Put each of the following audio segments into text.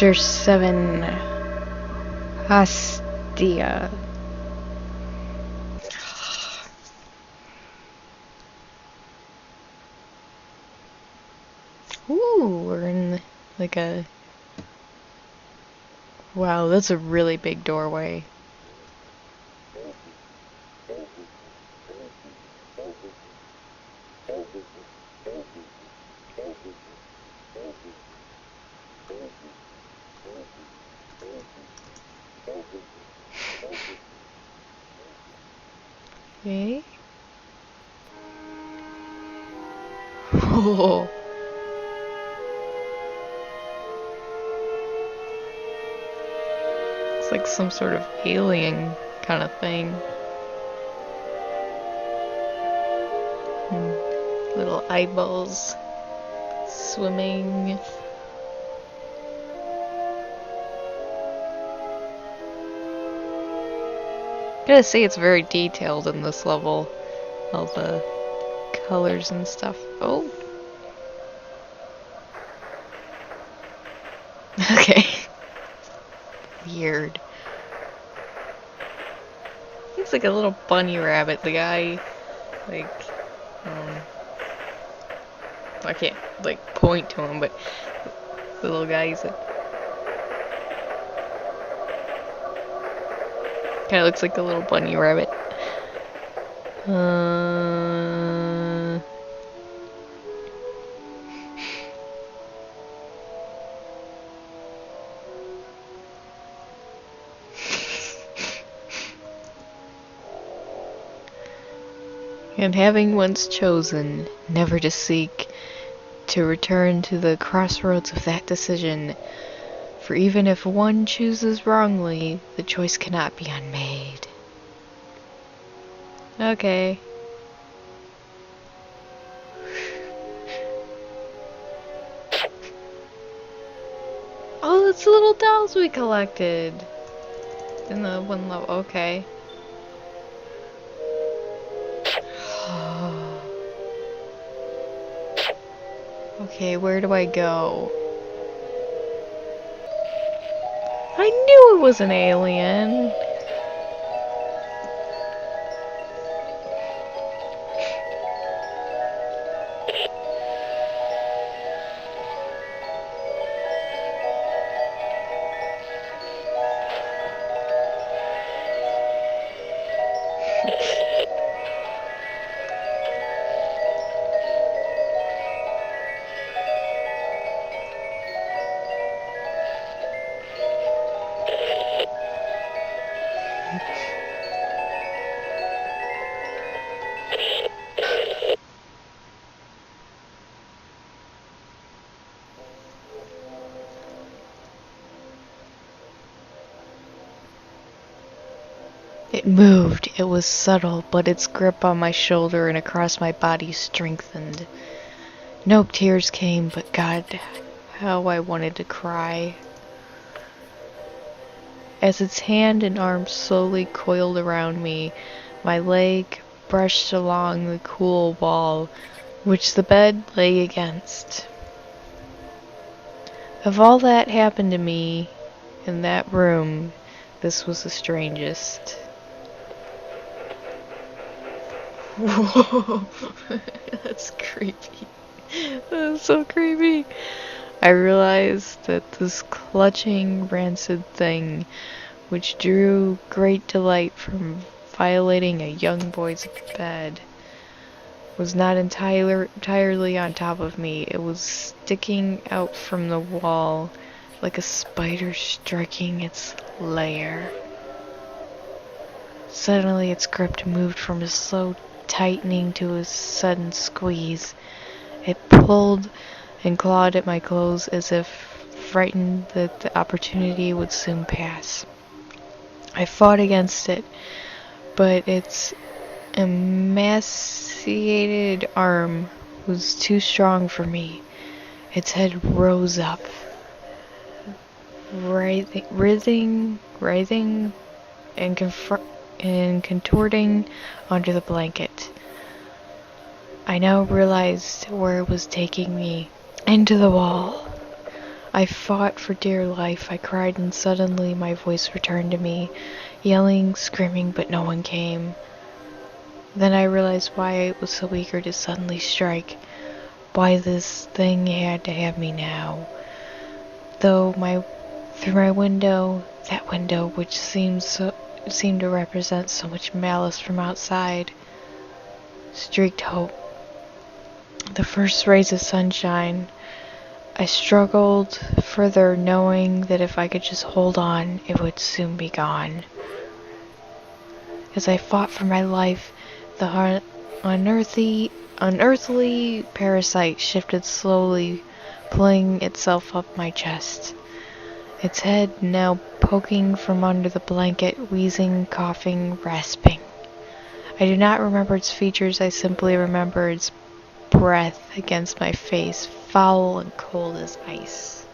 Chapter 7 Hostia. Ooh, we're in like a... Wow, that's a really big doorway. Okay. Oh. It's like some sort of alien kind of thing. Little eyeballs swimming. Gotta say, it's very detailed in this level. All the colors and stuff. Oh. Okay. Weird. Looks like a little bunny rabbit. The guy, like, I can't, like, point to him, but the little guy's kind of looks like a little bunny rabbit. And having once chosen never to seek to return to the crossroads of that decision, for even if one chooses wrongly, the choice cannot be unmade. Okay. Oh, it's the little dolls we collected in the one level. Okay. Okay, where do I go? I knew it was an alien. It moved. It was subtle, but its grip on my shoulder and across my body strengthened. No tears came, but God, how I wanted to cry. As its hand and arm slowly coiled around me, my leg brushed along the cool wall, which the bed lay against. Of all that happened to me in that room, this was the strangest. Whoa, that's creepy. That's so creepy. I realized that this clutching, rancid thing, which drew great delight from violating a young boy's bed, was not entirely on top of me. It was sticking out from the wall like a spider striking its lair. Suddenly its grip moved from a slow tightening to a sudden squeeze. It pulled and clawed at my clothes as if frightened that the opportunity would soon pass. I fought against it, but its emaciated arm was too strong for me. Its head rose up, writhing and contorting under the blanket. I now realized where it was taking me. Into the wall. I fought for dear life. I cried, and suddenly my voice returned to me, yelling, screaming, but no one came. Then I realized why I was so eager to suddenly strike, why this thing had to have me now. Through my window, that window which seemed to represent so much malice from outside, streaked hope. The first rays of sunshine. I struggled further, knowing that if I could just hold on, it would soon be gone. As I fought for my life, the unearthly parasite shifted slowly, pulling itself up my chest. Its head now poking from under the blanket, wheezing, coughing, rasping. I do not remember its features, I simply remember its breath against my face, foul and cold as ice.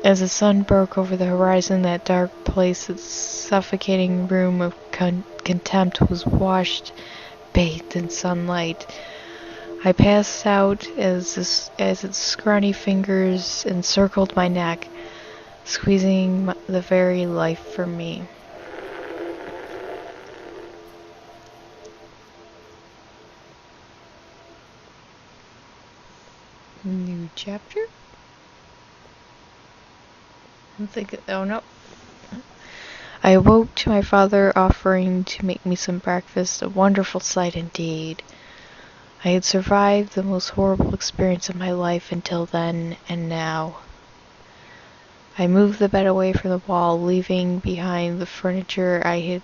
As the sun broke over the horizon, that dark place, its suffocating room of contempt was bathed in sunlight. I passed out as its scrawny fingers encircled my neck, squeezing the very life from me. New chapter? I'm thinking, oh no. I awoke to my father offering to make me some breakfast, a wonderful sight indeed. I had survived the most horrible experience of my life until then, and now. I moved the bed away from the wall, leaving behind the furniture I had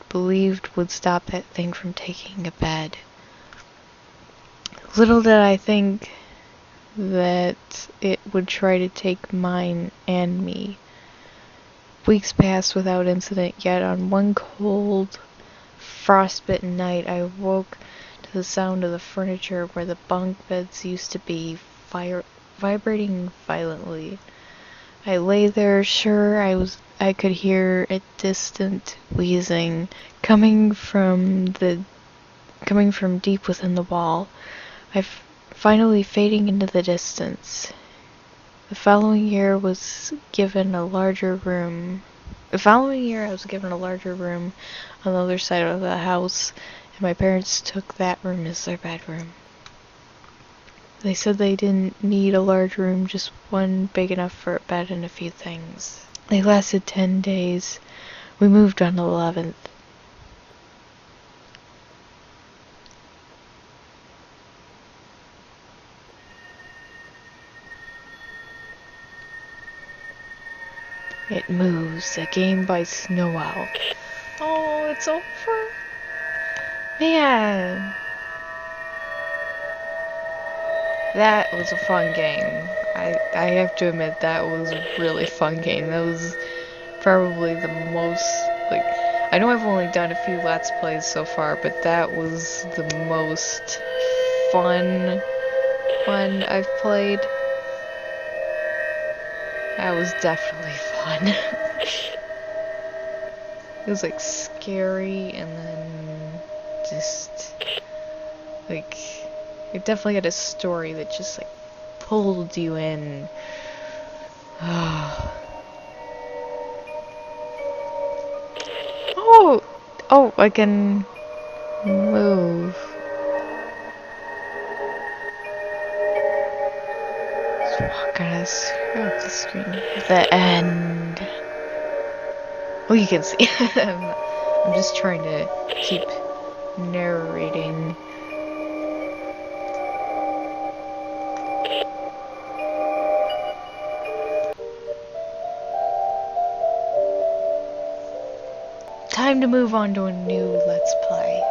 believed would stop that thing from taking a bed. Little did I think that it would try to take mine and me. Weeks passed without incident, yet on one cold, frostbitten night I awoke to the sound of the furniture where the bunk beds used to be vibrating violently. I lay there, sure I could hear a distant wheezing coming from deep within the wall. Finally fading into the distance. The following year I was given a larger room on the other side of the house, and my parents took that room as their bedroom. They said they didn't need a large room, just one big enough for a bed and a few things. They lasted 10 days. We moved on the 11th. It moves, a game by Snow Owl. Oh, it's over? Man. That was a fun game. I have to admit, that was a really fun game. That was probably the most, I know I've only done a few Let's Plays so far, but that was the most fun one I've played. That was definitely fun. It was scary, and then just it definitely had a story that just pulled you in. Oh, I can move. Just walk on the screen. The end. Oh, you can see. I'm just trying to keep narrating. Time to move on to a new Let's Play.